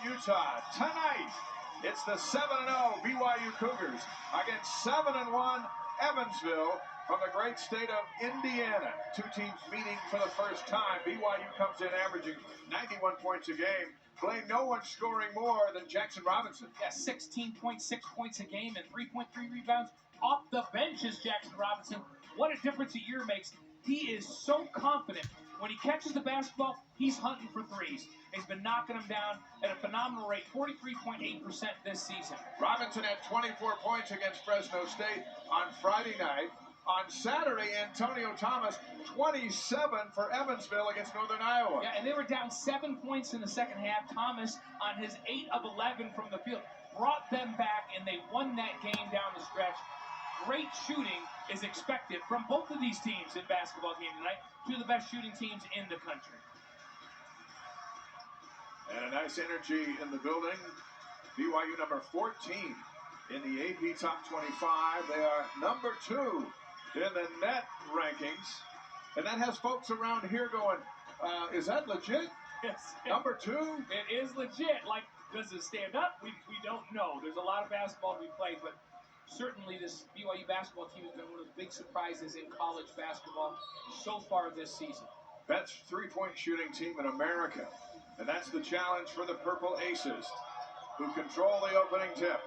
Utah. Tonight, it's the 7-0 BYU Cougars against 7-1 Evansville from the great state of Indiana. Two teams meeting for the first time. BYU comes in averaging 91 points a game. Clay, no one scoring more than Jackson Robinson. Yeah, 16.6 points a game and 3.3 rebounds off the bench is Jackson Robinson. What a difference a year makes. He is so confident. When he catches the basketball, he's hunting for threes. He's been knocking them down at a phenomenal rate, 43.8% this season. Robinson had 24 points against Fresno State on Friday night. On Saturday, Antonio Thomas, 27 for Evansville against Northern Iowa. Yeah, and they were down 7 points in the second half. Thomas, on his 8 of 11 from the field, brought them back, and they won that game down the stretch. Great shooting is expected from both of these teams in basketball game tonight. Two of the best shooting teams in the country. And a nice energy in the building. BYU number 14 in the AP Top 25. They are number 2 in the net rankings. And that has folks around here going, is that legit? Yes. Number 2? It is legit. Like, does it stand up? We don't know. There's a lot of basketball to be played, but certainly this BYU basketball team has been one of the big surprises in college basketball so far this season. Best three-point shooting team in America. And that's the challenge for the Purple Aces, who control the opening tip.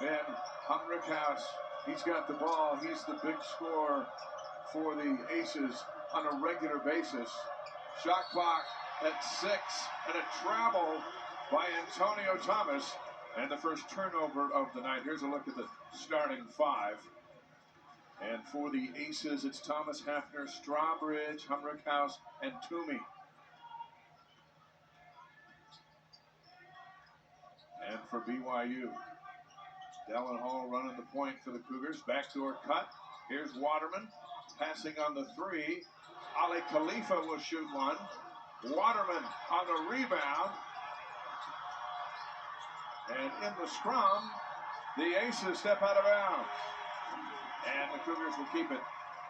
And Humrickhouse, he's got the ball. He's the big scorer for the Aces on a regular basis. Shot clock at 6 and a travel by Antonio Thomas. And the first turnover of the night. Here's a look at the starting 5. And for the Aces, it's Thomas, Hafner, Strawbridge, Humrickhouse, and Toomey. And for BYU, Dallin Hall running the point for the Cougars. Backdoor cut. Here's Waterman passing on the 3. Ali Khalifa will shoot one. Waterman on the rebound. And in the scrum, the Aces step out of bounds. And the Cougars will keep it.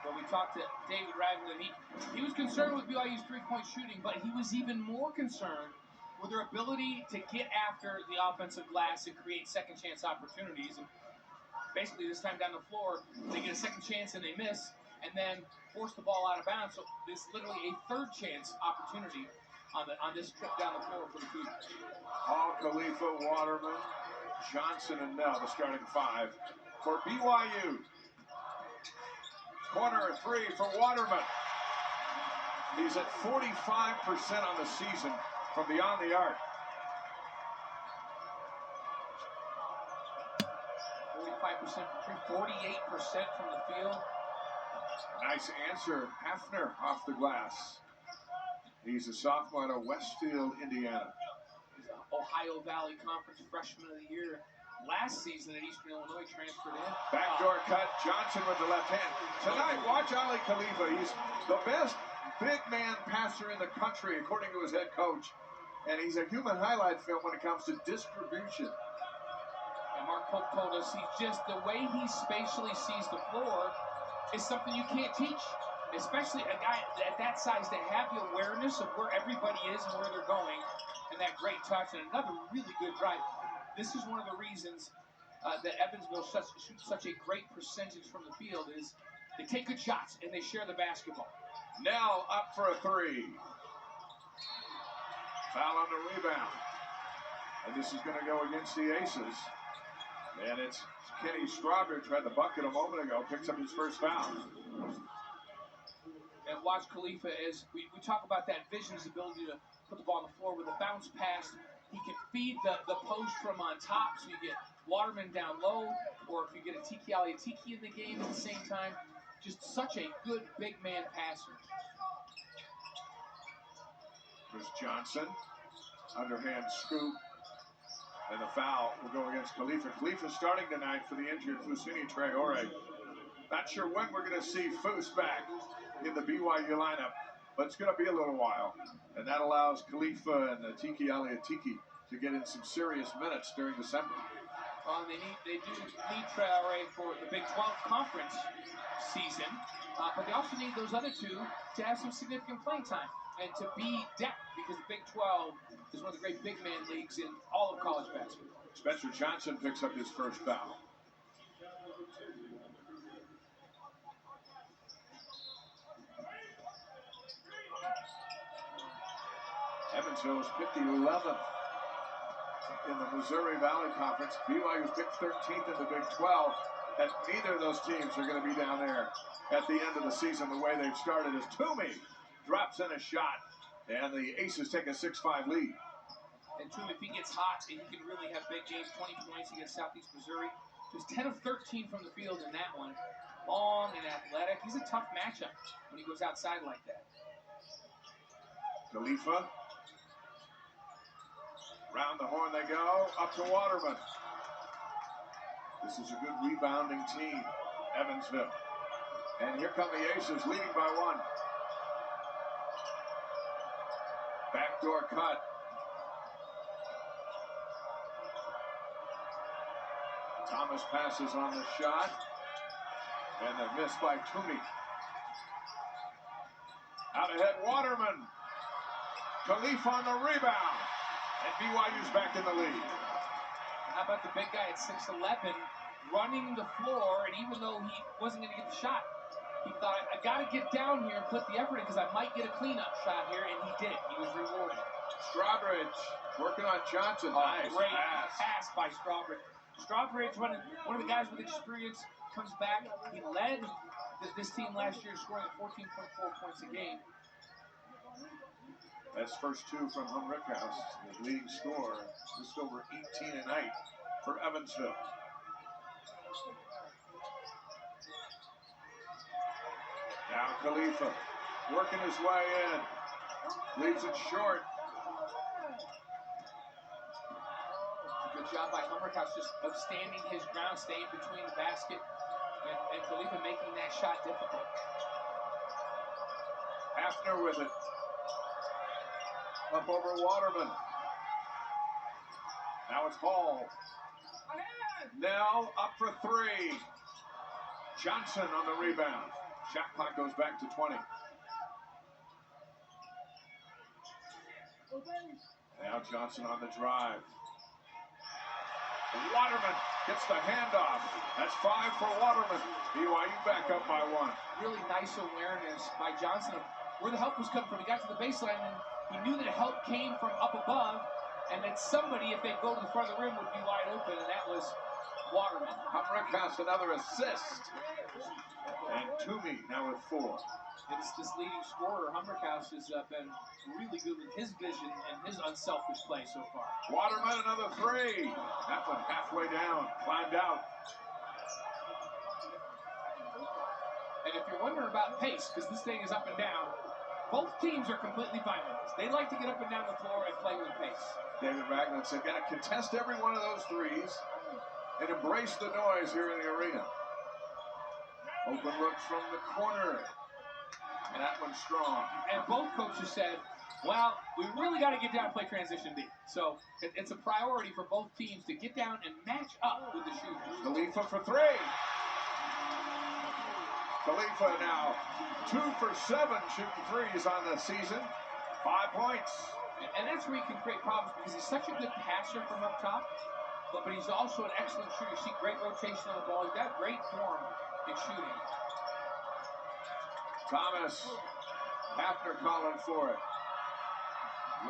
Well, we talked to David Ragland. He was concerned with BYU's three-point shooting, but he was even more concerned with their ability to get after the offensive glass and create second-chance opportunities. And basically, this time down the floor, they get a second chance and they miss, and then force the ball out of bounds. So this is literally a third-chance opportunity on this trip down the floor for the Cougars. Hall, Khalifa, Waterman, Johnson, and Nell, the starting 5 for BYU. Corner 3 for Waterman. He's at 45% on the season from beyond the arc. 45% from 3, 48% from the field. Nice answer, Hafner off the glass. He's a sophomore out of Westfield, Indiana. He's an Ohio Valley Conference Freshman of the Year. Last season at Eastern Illinois, transferred in. Backdoor cut, Johnson with the left hand. Tonight, watch Ali Khalifa. He's the best big man passer in the country, according to his head coach. And he's a human highlight film when it comes to distribution. And Mark Pope told us the way he spatially sees the floor is something you can't teach. Especially a guy at that size to have the awareness of where everybody is and where they're going, and that great touch and another really good drive. This is one of the reasons that Evansville shoots such a great percentage from the field is they take good shots and they share the basketball. Now up for a 3. Foul on the rebound. And this is going to go against the Aces. And it's Kenny Strawbridge, who had the bucket a moment ago, picks up his first foul. And watch Khalifa as we talk about that vision, his ability to put the ball on the floor with a bounce pass. He can feed the post from on top, so you get Waterman down low, or if you get a Tiki Aliatiki in the game at the same time. Just such a good big man passer. There's Johnson, underhand scoop, and the foul will go against Khalifa. Khalifa starting tonight for the injured Fusini Traore. Not sure when we're going to see Foose back in the BYU lineup, but it's going to be a little while. And that allows Khalifa and Tiki Aliatiki to get in some serious minutes during December. They do need Traore for the Big 12 conference season, but they also need those other two to have some significant playing time and to be depth, because the Big 12 is one of the great big man leagues in all of college basketball. Spencer Johnson picks up his first foul. Evansville is 50-11 in the Missouri Valley Conference. BYU's picked 13th in the Big 12, and neither of those teams are going to be down there at the end of the season the way they've started, as Toomey drops in a shot, and the Aces take a 6-5 lead. And Toomey, if he gets hot, and he can really have big games, 20 points against Southeast Missouri. He was 10 of 13 from the field in that one. Long and athletic. He's a tough matchup when he goes outside like that. Khalifa. Round the horn they go, up to Waterman. This is a good rebounding team, Evansville. And here come the Aces, leading by one. Backdoor cut. Thomas passes on the shot. And a miss by Toomey. Out ahead, Waterman. Khalifa on the rebound. And BYU's back in the lead. How about the big guy at 6'11", running the floor, and even though he wasn't going to get the shot, he thought, I got to get down here and put the effort in because I might get a cleanup shot here, and he did. He was rewarded. Strawbridge working on Johnson. Nice great pass by Strawbridge. Strawbridge, one of the guys with experience, comes back. He led this team last year, scoring 14.4 points a game. That's first two from Humrickhouse, the leading scorer, just over 18 a night for Evansville. Now Khalifa working his way in, leaves it short. Good job by Humrickhouse, just upstanding his ground, staying between the basket, and Khalifa making that shot difficult. Hafner with it. Up over Waterman. Now it's Hall. Nell up for three. Johnson on the rebound. Shot clock goes back to 20. Now Johnson on the drive. Waterman gets the handoff. That's 5 for Waterman. BYU back up by 1. Really nice awareness by Johnson of where the help was coming from. He got to the baseline and he knew that help came from up above, and that somebody, if they go to the front of the rim, would be wide open, and that was Waterman. Humrickhouse another assist. And Toomey now with 4. It's this leading scorer. Humrickhouse has been really good with his vision and his unselfish play so far. Waterman another 3. That one halfway down, climbed out. And if you're wondering about pace, because this thing is up and down, both teams are completely fine with this. They like to get up and down the floor and play with pace. David Ragland said, got to contest every one of those threes and embrace the noise here in the arena. Open look from the corner. And that one's strong. And both coaches said, well, we really got to get down and play transition D. So it's a priority for both teams to get down and match up with the shooters. Khalifa for 3. Khalifa now 2 for 7 shooting threes on the season. 5 points. And that's where he can create problems because he's such a good passer from up top, but he's also an excellent shooter. You see great rotation on the ball. He's got great form in shooting. Thomas, Hafner calling for it.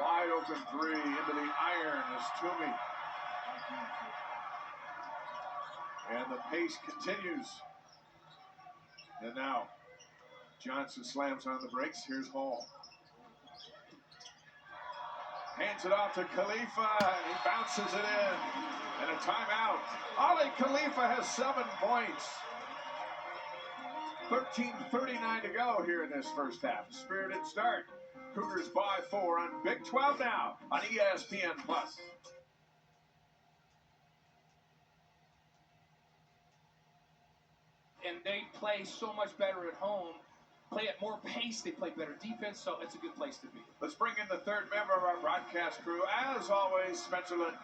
Wide open 3 into the iron is Toomey. And the pace continues. And now, Johnson slams on the brakes. Here's Hall. Hands it off to Khalifa, and he bounces it in. And a timeout. Ali Khalifa has 7 points. 13:39 to go here in this first half. Spirited start. Cougars by 4 on Big 12 now on ESPN+. And they play so much better at home, play at more pace, they play better defense, so it's a good place to be. Let's bring in the third member of our broadcast crew. As always, Spencer Linton.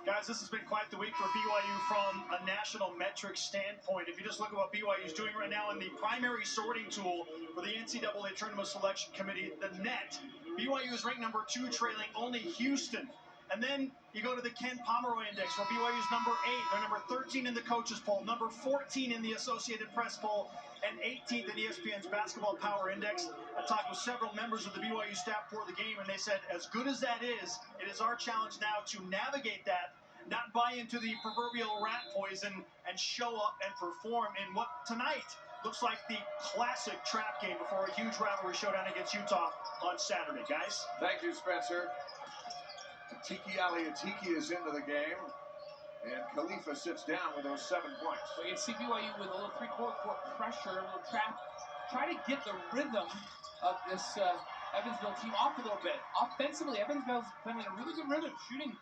Guys, this has been quite the week for BYU from a national metric standpoint. If you just look at what BYU is doing right now in the primary sorting tool for the NCAA Tournament Selection Committee, the net, BYU is ranked number 2, trailing only Houston. And then you go to the Ken Pomeroy Index, where BYU is number 8. They're number 13 in the coaches poll, number 14 in the Associated Press poll, and 18th in ESPN's Basketball Power Index. I talked with several members of the BYU staff for the game, and they said, as good as that is, it is our challenge now to navigate that, not buy into the proverbial rat poison, and show up and perform in what tonight looks like the classic trap game before a huge rivalry showdown against Utah on Saturday. Guys? Thank you, Spencer. Tiki Aliatiki is into the game, and Khalifa sits down with those 7 points. So you can see BYU with a little three-quarter court pressure, a little trap, try to get the rhythm of this Evansville team off a little bit. Offensively, Evansville's been in a really good rhythm, shooting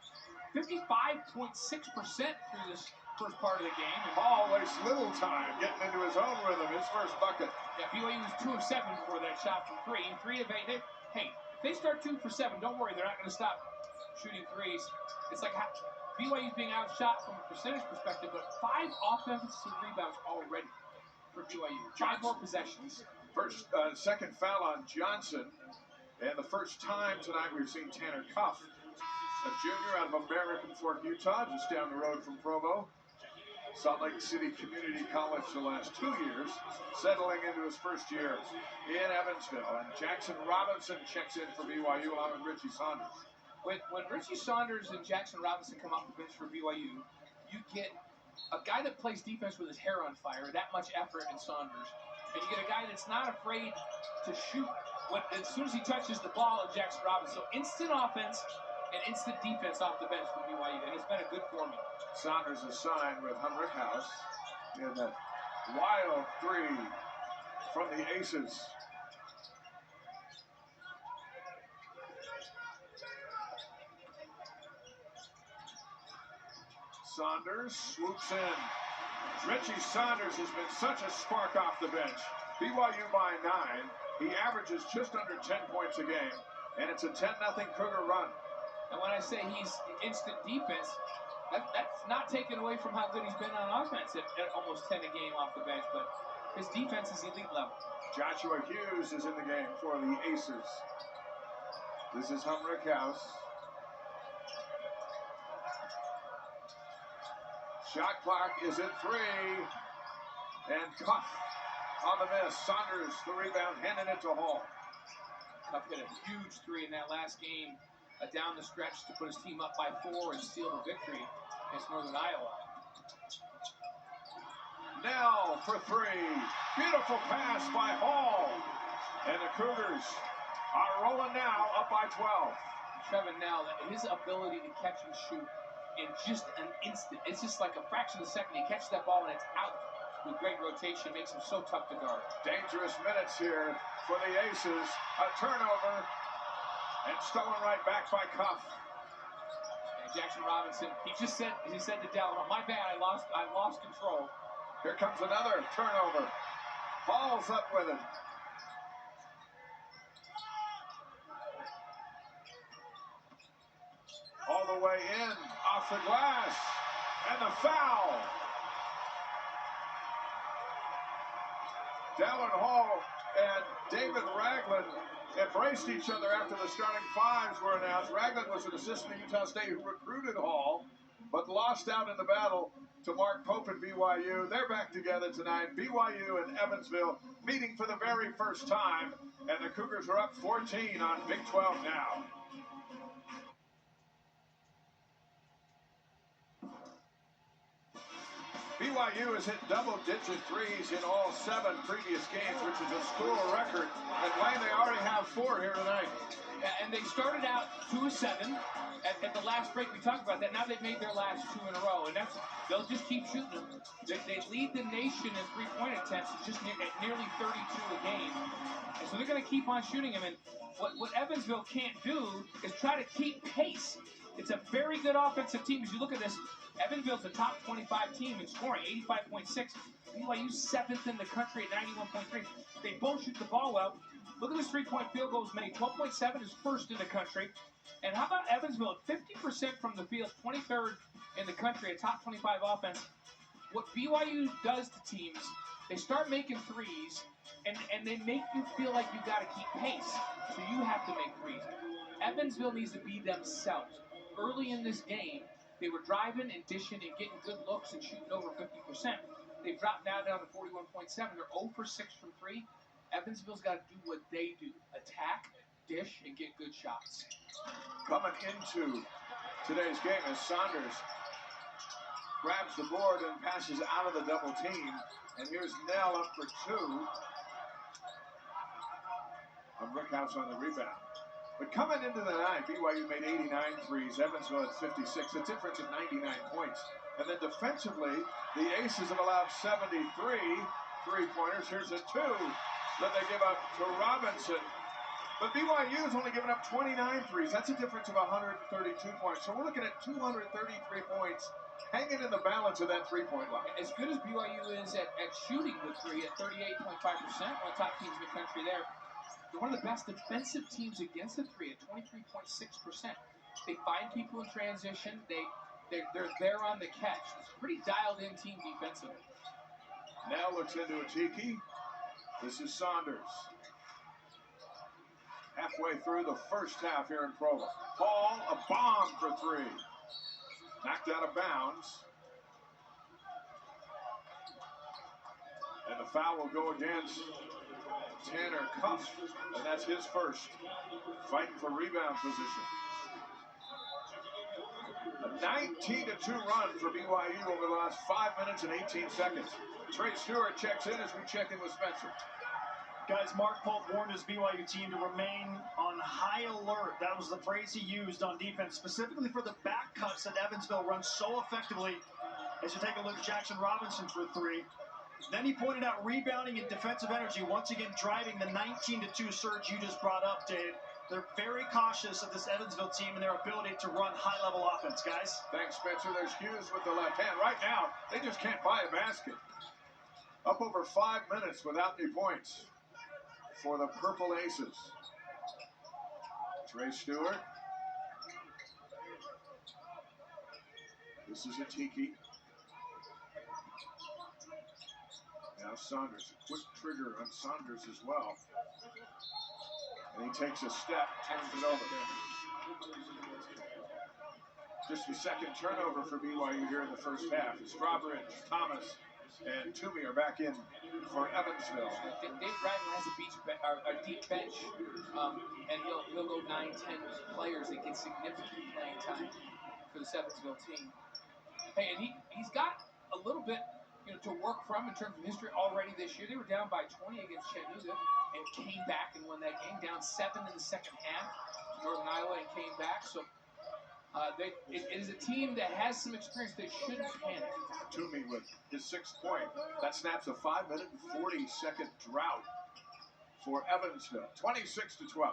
55.6% through this first part of the game. And Paul wastes little time getting into his own rhythm, his first bucket. Yeah, BYU was 2 of 7 before that shot from 3. 3 of 8. Hey, if they start 2 for 7, don't worry, they're not going to stop shooting threes. It's like BYU's being outshot from a percentage perspective, but 5 offensive rebounds already for BYU. 5 more possessions. Second foul on Johnson, and the first time tonight we've seen Tanner Cuff, a junior out of American Fork, Utah, just down the road from Provo. Salt Lake City Community College the last 2 years, settling into his first year in Evansville. And Jackson Robinson checks in for BYU along with Richie Saunders. When Richie Saunders and Jackson Robinson come off the bench for BYU, you get a guy that plays defense with his hair on fire, that much effort in Saunders. And you get a guy that's not afraid to shoot as soon as he touches the ball of Jackson Robinson. So instant offense and instant defense off the bench for BYU, and it's been a good formula. Saunders is signed with House in a wild 3 from the Aces. Saunders swoops in. Richie Saunders has been such a spark off the bench. BYU by 9. He averages just under 10 points a game, and it's a 10-0 Cougar run. And when I say he's instant defense, that's not taken away from how good he's been on offense at almost 10 a game off the bench, but his defense is elite level. Joshua Hughes is in the game for the Aces. This is House. Shot clock is at 3, and Cuff on the miss. Saunders the rebound, handing it to Hall. Cuff hit a huge 3 in that last game down the stretch to put his team up by 4 and steal the victory against Northern Iowa. Nell for 3. Beautiful pass by Hall. And the Cougars are rolling now, up by 12. Trevin Nell, his ability to catch and shoot in just an instant. It's just like a fraction of a second. He catches that ball and it's out with great rotation. Makes him so tough to guard. Dangerous minutes here for the Aces. A turnover and stolen right back by Cuff. And Jackson Robinson, he said to Dell, oh, my bad, I lost control. Here comes another turnover. Hall's up with it. All the way in, off the glass, and the foul. Dallin Hall and David Ragland embraced each other after the starting 5s were announced. Ragland was an assistant at Utah State who recruited Hall, but lost out in the battle to Mark Pope and BYU. They're back together tonight. BYU and Evansville meeting for the very first time, and the Cougars are up 14 on Big 12 now. BYU has hit double-digit threes in all 7 previous games, which is a school record. And Wayne, they already have 4 here tonight. And they started out 2 of 7 at the last break. We talked about that. Now they've made their last 2 in a row, and they'll just keep shooting them. They lead the nation in three-point attempts, just at nearly 32 a game. And so they're going to keep on shooting them. And what Evansville can't do is try to keep pace. It's a very good offensive team. As you look at this, Evansville's a top 25 team in scoring, 85.6. BYU's 7th in the country at 91.3. They both shoot the ball well. Look at this three-point field goals made. 12.7 is first in the country. And how about Evansville? 50% from the field, 23rd in the country, a top 25 offense. What BYU does to teams, they start making threes, and they make you feel like you've got to keep pace. So you have to make threes. Evansville needs to be themselves. Early in this game, they were driving and dishing and getting good looks and shooting over 50%. They've dropped now down to 41.7. They're 0 for 6 from 3. Evansville's got to do what they do. Attack, dish, and get good shots. Coming into today's game as Saunders grabs the board and passes out of the double team. And here's Nell up for 2. Brickhouse on the rebound. But coming into the night, BYU made 89 threes. Evansville at 56. A difference of 99 points. And then defensively, the Aces have allowed 73 three-pointers. Here's a 2 that they give up to Robinson. But BYU has only given up 29 threes. That's a difference of 132 points. So we're looking at 233 points hanging in the balance of that three-point line. As good as BYU is at shooting the three at 38.5%, one of the top teams in the country there, they're one of the best defensive teams against the three at 23.6%. They find people in transition. They're there on the catch. It's a pretty dialed-in team defensively. Now looks into a tiki. This is Saunders. Halfway through the first half here in Provo. Hall, a bomb for 3. Knocked out of bounds. And the foul will go against Tanner Cuff. And that's his first. Fighting for rebound position. A 19-2 run for BYU over the last 5 minutes and 18 seconds. Trey Stewart checks in as we check in with Spencer. Guys, Mark Pope warned his BYU team to remain on high alert. That was the phrase he used on defense, specifically for the back cuts that Evansville runs so effectively. As you take a look at Jackson Robinson for 3. Then he pointed out rebounding and defensive energy, once again driving the 19-2 surge you just brought up, Dave. They're very cautious of this Evansville team and their ability to run high-level offense, guys. Thanks, Spencer. There's Hughes with the left hand. Right now, they just can't buy a basket. Up over 5 minutes without any points for the Purple Aces. Trey Stewart. This is a tiki. Now Saunders, a quick trigger on Saunders as well. And he takes a step, turns it over. Just the second turnover for BYU here in the first half. Strawbridge, Thomas, and Toomey are back in for Evansville. Dave Brigham has a deep bench, and he'll go 9-10 players that get significant playing time for the Evansville team. Hey, and he's got a little bit to work from in terms of history already this year. They were down by 20 against Chattanooga and came back and won that game, down 7 in the second half to Northern Iowa and came back. So it is a team that has some experience. They shouldn't panic. Toomey with his 6th point. That snaps a 5-minute and 40-second drought for Evansville. 26-12.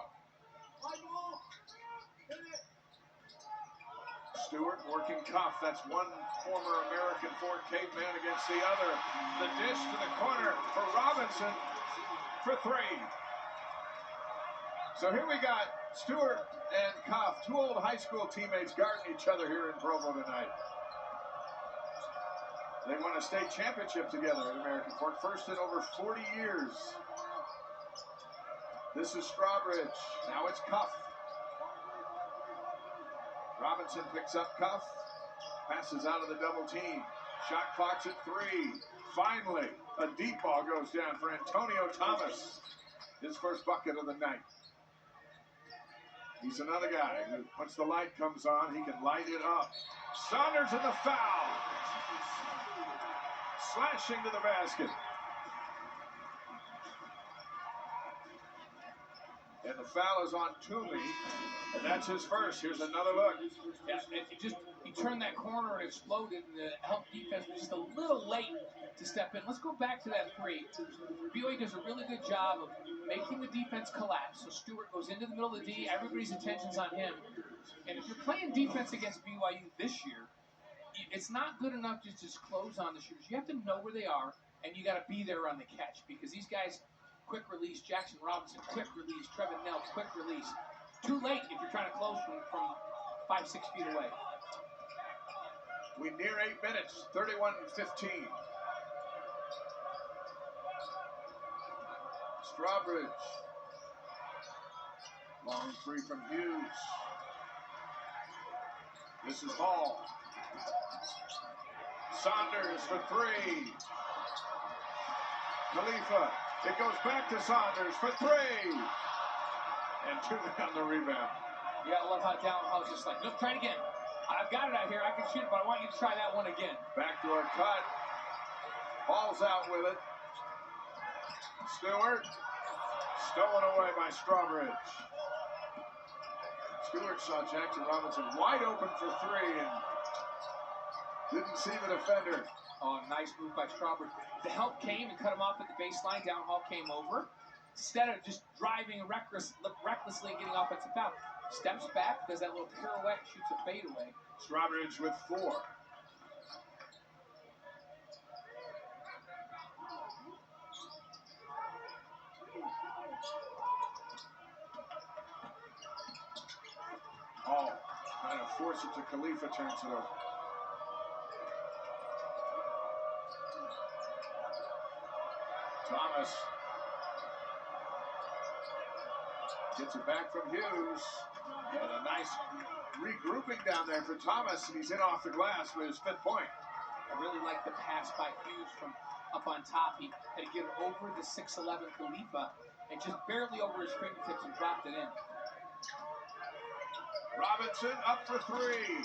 Stewart working Cuff. That's one former American Ford caveman against the other. The dish to the corner for Robinson for 3. So here we got Stewart and Cuff, 2 old high school teammates guarding each other here in Provo tonight. They won a state championship together at American Fork, first in over 40 years. This is Strawbridge. Now it's Cuff. Robinson picks up Cuff, passes out of the double team. Shot clock's at 3. Finally, a deep ball goes down for Antonio Thomas. His first bucket of the night. He's another guy who, once the light comes on, he can light it up. Saunders in the foul. Slashing to the basket. And the foul is on Toomey, and that's his first. Here's another look. Yeah, he turned that corner and exploded, and the help defense was just a little late to step in. Let's go back to that 3. BYU does a really good job of making the defense collapse. So Stewart goes into the middle of the D. Everybody's attention's on him. And if you're playing defense against BYU this year, it's not good enough to just close on the shooters. You have to know where they are, and you got to be there on the catch because these guys. Quick release, Jackson Robinson, quick release, Trevin Nell, quick release. too late if you're trying to close from 5-6 feet away. We near 8 minutes, 31-15. Strawbridge. Long three from Hughes. This is Hall. Saunders for three. Khalifa. It goes back to Saunders for three. And two on the rebound. Yeah, I love how Dallin Hall's just like, look, try it again. I've got it out here. I can shoot it, but I want you to try that one again. Backdoor cut. Ball's out with it. Stewart. Stolen away by Strawbridge. Stewart saw Jackson Robinson wide open for three and didn't see the defender. Oh, nice move by Strawbridge. The help came and cut him off at the baseline. Down Hall came over. Instead of just driving recklessly and getting offensive foul, steps back, does that little pirouette, shoots a fadeaway. Strawbridge with four. Hall trying to force it to Khalifa, turns it over. Thomas gets it back from Hughes. And a nice regrouping down there for Thomas, and he's in off the glass with his fifth point. I really like the pass by Hughes from up on top. He had to get it over the 6'11 Khalifa and just barely over his fingertips and dropped it in. Robinson up for three.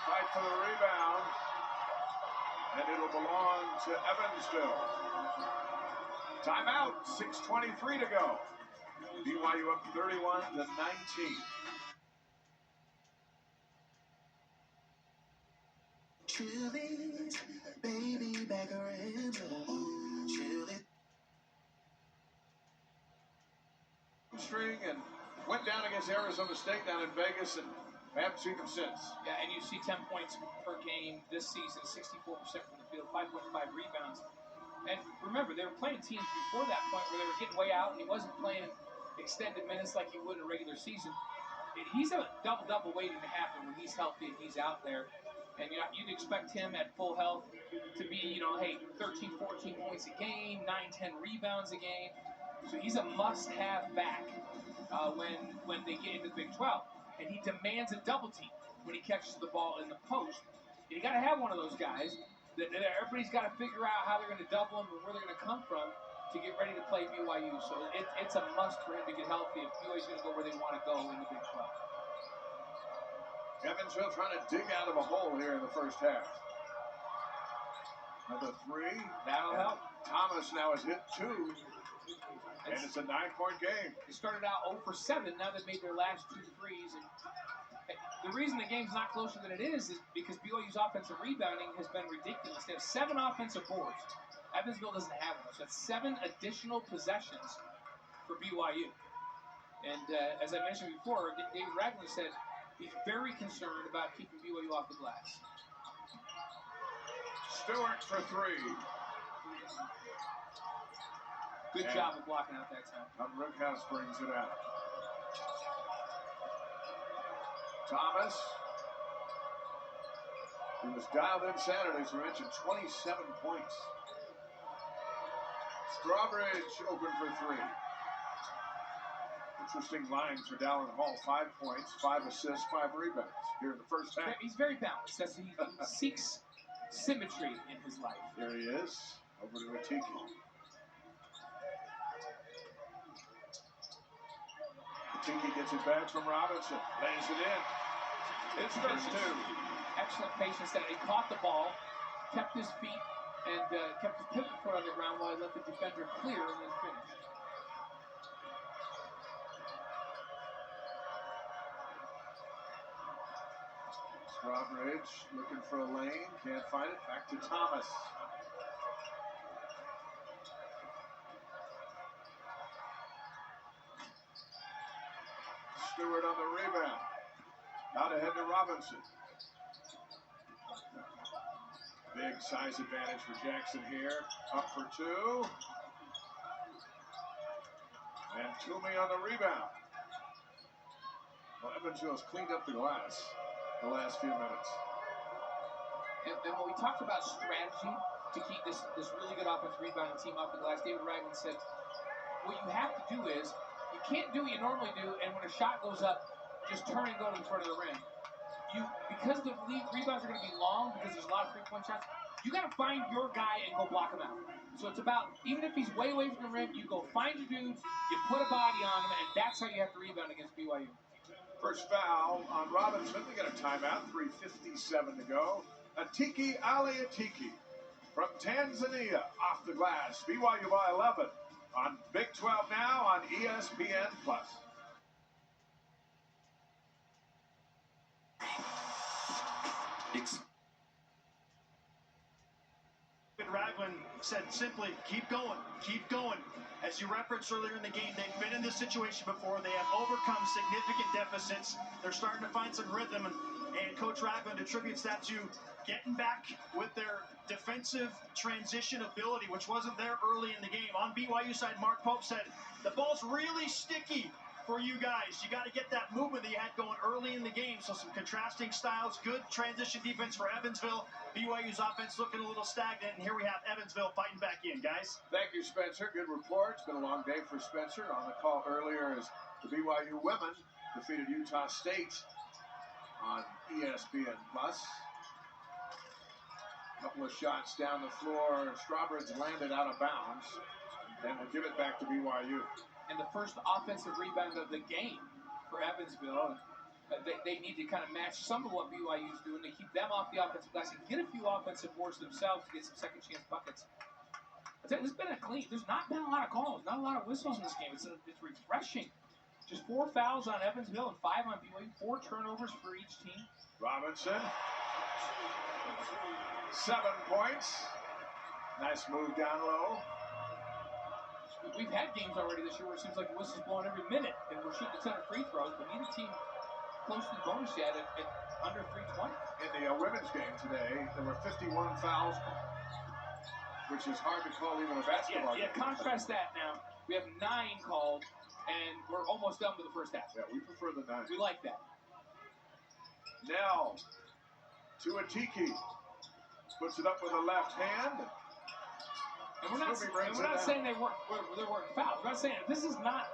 Fight for the rebound. And it'll belong to Evansville. Timeout, 6:23 to go. BYU up 31-19. Chili's, baby, back around. Chili. String and went down against Arizona State down in Vegas, and I haven't seen them since. Yeah, and you see 10 points per game this season, 64% from the field, 5.5 rebounds. And remember, they were playing teams before that point where they were getting way out, and he wasn't playing extended minutes like he would in a regular season. He's a double-double waiting to happen when he's healthy and he's out there. And you'd expect him at full health to be, hey, 13, 14 points a game, 9, 10 rebounds a game. So he's a must-have back when they get into the Big 12. And he demands a double team when he catches the ball in the post. And you got to have one of those guys that everybody's got to figure out how they're going to double him and where they're going to come from to get ready to play BYU. So it's a must for him to get healthy if BYU's going to go where they want to go in the Big 12. Evansville trying to dig out of a hole here in the first half. Another three. That'll help. Thomas now has hit two. And it's a 9-point game. They started out 0 for 7. Now they've made their last 2 threes. And the reason the game's not closer than it is because BYU's offensive rebounding has been ridiculous. They have 7 offensive boards. Evansville doesn't have one. So that's 7 additional possessions for BYU. And as I mentioned before, David Ragland said he's very concerned about keeping BYU off the glass. Stewart for three. Good job of blocking out that time. Rookhouse brings it out. Thomas, who was dialed in Saturday, as we mentioned, 27 points. Strawbridge open for three. Interesting line for Dallin Hall. 5 points, 5 assists, 5 rebounds here in the first half. He's very balanced. He seeks symmetry in his life. Here he is, over to Atiki. Atiki gets it back from Robinson, lays it in. It's first two. Excellent patience that he caught the ball, kept his feet, and kept his pivot foot on the ground while he let the defender clear and then finish. Strawbridge looking for a lane, can't find it. Back to Thomas. Stewart on the rebound. Out ahead to Robinson. Big size advantage for Jackson here. Up for two. And Toomey on the rebound. Well, Evansville's cleaned up the glass the last few minutes. And when we talked about strategy to keep this really good offensive rebounding team off the glass, David Brigham said, what you have to do is, you can't do what you normally do, and when a shot goes up, just turn and go to the front of the rim. Because the rebounds are going to be long, because there's a lot of three-point shots, you got to find your guy and go block him out. So it's about, even if he's way away from the rim, you go find your dude, you put a body on him, and that's how you have to rebound against BYU. First foul on Robinson. We got a timeout, 3:57 to go. Atiki Ali Atiki from Tanzania off the glass. BYU by 11 on Big 12 now on ESPN+. Ragland said simply, keep going, keep going. As you referenced earlier in the game, they've been in this situation before. They have overcome significant deficits. They're starting to find some rhythm, and Coach Ragland attributes that to getting back with their defensive transition ability, which wasn't there early in the game. On BYU side, Mark Pope said, the ball's really sticky for you guys. You got to get that movement that you had going early in the game. So some contrasting styles, good transition defense for Evansville. BYU's offense looking a little stagnant, and here we have Evansville fighting back in, guys. Thank you, Spencer. Good report. It's been a long day for Spencer. On the call earlier is the BYU women defeated Utah State on ESPN+. Couple of shots down the floor. Strawbridge landed out of bounds, and we'll give it back to BYU. And the first offensive rebound of the game for Evansville. They need to kind of match some of what BYU's doing to keep them off the offensive glass and get a few offensive boards themselves to get some second chance buckets. It's been a clean. There's not been a lot of calls, not a lot of whistles in this game. It's refreshing. Just 4 fouls on Evansville and 5 on BYU. 4 turnovers for each team. Robinson, 7 points. Nice move down low. We've had games already this year where it seems like the whistle's blowing every minute, and we're shooting a ton of free throws, but neither team close to the bonus yet at under 320. In the women's game today, there were 51 fouls, which is hard to call even a basketball game. Yeah, contrast that now. We have 9 called, and we're almost done with the first half. Yeah, we prefer the 9. We like that. Now, to Atiki. Puts it up with the left hand. And we're not saying there weren't fouls. We're not saying this is not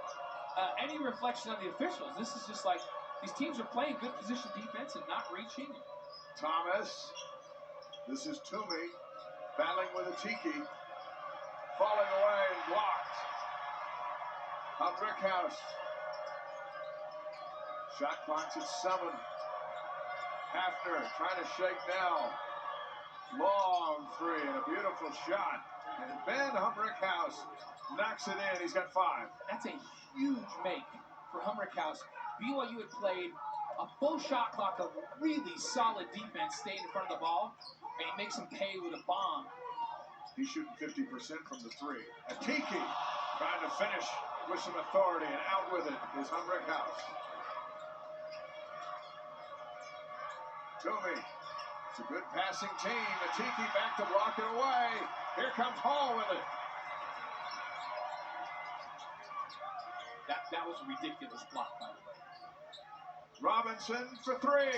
any reflection on the officials. This is just like these teams are playing good position defense and not reaching. Thomas. This is Toomey battling with Atiki. Falling away and blocked. On Brickhouse. Shot clock's at 7. Hafner trying to shake now. Long 3 and a beautiful shot. And Ben Humbrickhouse knocks it in. He's got 5. That's a huge make for Humbrickhouse. BYU had played a full shot clock of really solid defense, staying in front of the ball, and he makes him pay with a bomb. He's shooting 50% from the 3. Atiki trying to finish with some authority, and out with it is Humbrickhouse. Toomey. It's a good passing team. Atiki back to block it away. Here comes Hall with it. That was a ridiculous block, by the way. Robinson for 3.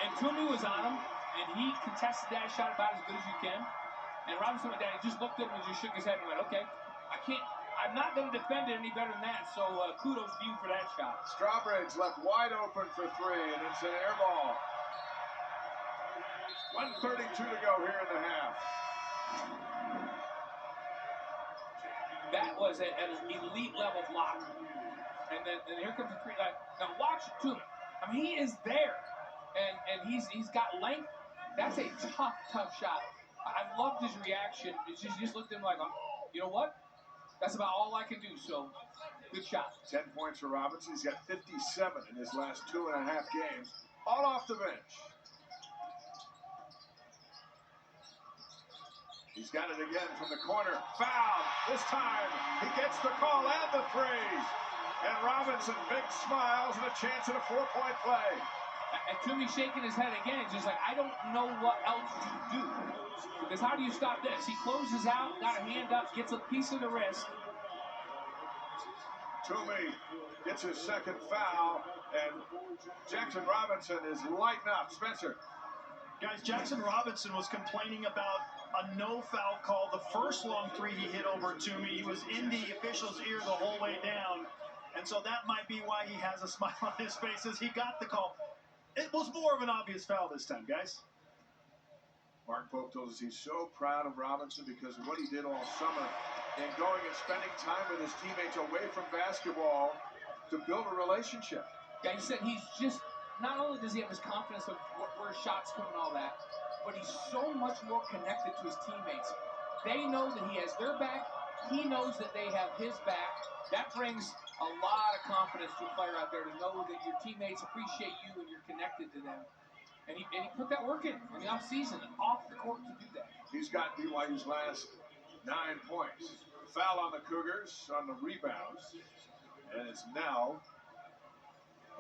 And Toomey was on him, and he contested that shot about as good as you can. And Robinson went down. He just looked at him and just shook his head and went, okay, I'm not going to defend it any better than that, so kudos to you for that shot. Strawbridge left wide open for 3, and it's an air ball. 1:32 to go here in the half. That was an elite level block. And here comes the 3. Now watch Toomey. I mean, he is there, and he's got length. That's a tough shot. I loved his reaction. He just looked at him like, you know what? That's about all I can do, so good shot. 10 points for Robinson. He's got 57 in his last 2.5 games, all off the bench. He's got it again from the corner. Foul. This time, he gets the call and the 3. And Robinson, big smiles and a chance at a 4-point play. And Toomey shaking his head again. He's just like, I don't know what else to do. Because how do you stop this? He closes out, got a hand up, gets a piece of the wrist. Toomey gets his second foul, and Jackson Robinson is lighting up. Spencer. Guys, Jackson Robinson was complaining about a no foul call. The first long three he hit over Toomey. He was in the official's ear the whole way down. And so that might be why he has a smile on his face as he got the call. It was more of an obvious foul this time, guys. Mark Pope told us he's so proud of Robinson because of what he did all summer and going and spending time with his teammates away from basketball to build a relationship. Yeah, he said he's just, not only does he have his confidence of where shots come and all that, but he's so much more connected to his teammates. They know that he has their back. He knows that they have his back. That brings a lot of confidence to a player out there to know that your teammates appreciate you and you're connected to them. And he put that work in the offseason, off the court to do that. He's got BYU's last 9 points. Foul on the Cougars on the rebounds. And it's Nell.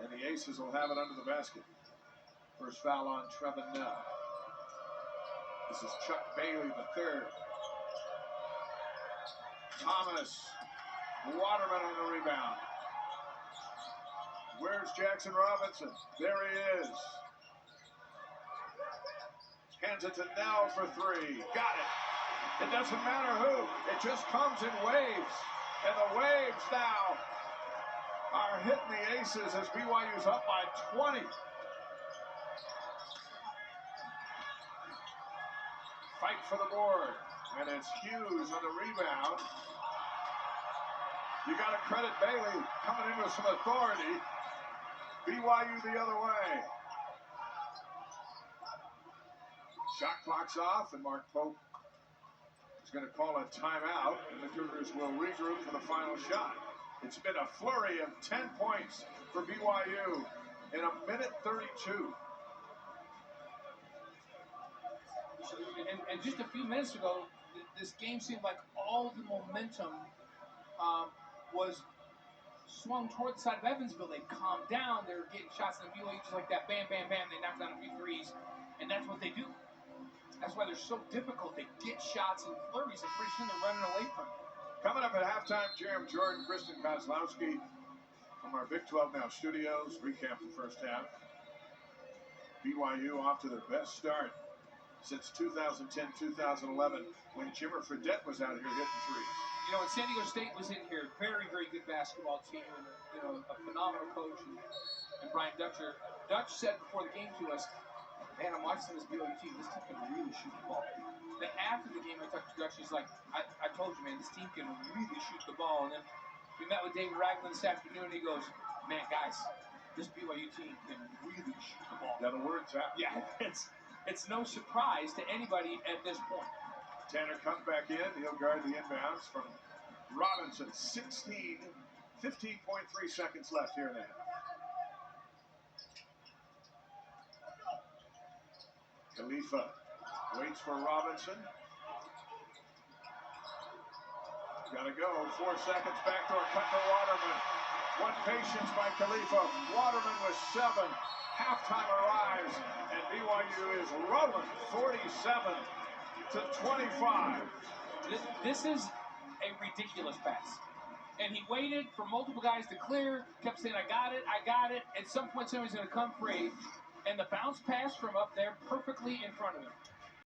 And the Aces will have it under the basket. First foul on Trevin Nell. This is Chuck Bailey, the third. Thomas Waterman on the rebound. Where's Jackson Robinson? There he is. Hands it to Nell for three. Got it. It doesn't matter who. It just comes in waves. And the waves now are hitting the Aces as BYU's up by 20. Fight for the board. And it's Hughes on the rebound. You got to credit Bailey coming in with some authority. BYU the other way. Shot clock's off, and Mark Pope is going to call a timeout, and the Cougars will regroup for the final shot. It's been a flurry of 10 points for BYU in a minute 32. And just a few minutes ago, this game seemed like all the momentum was swung toward the side of Evansville. They calmed down. They were getting shots in the BYU just like that. Bam, bam, bam. They knocked down a few threes. And that's what they do. That's why they're so difficult. They get shots and flurries, and pretty soon they're running away from it. Coming up at halftime, Jerem Jordan, Kristen Kozlowski from our Big 12 Now studios. Recap the first half. BYU off to their best start since 2010-2011 when Jimmer Fredette was out here hitting threes. You know, when San Diego State was in here, very, very good basketball team, and a phenomenal coach, and Brian Dutcher. Dutch said before the game to us, man, I'm watching this BYU team. This team can really shoot the ball. Then after the game, I talked to Dutch. He's like, I told you, man, this team can really shoot the ball. And then we met with David Ragland this afternoon, and he goes, man, guys, this BYU team can really shoot the ball. Yeah, the word's out. Yeah, it's no surprise to anybody at this point. Tanner comes back in. He'll guard the inbounds from Robinson. 15.3 seconds left here in the half. Khalifa waits for Robinson. Gotta go. 4 seconds. Backdoor cut to Waterman. What patience by Khalifa. Waterman with 7. Halftime arrives, and BYU is rolling 47-25. This is a ridiculous pass. And he waited for multiple guys to clear, kept saying, I got it. At some point, somebody's going to come free. And the bounce pass from up there perfectly in front of him.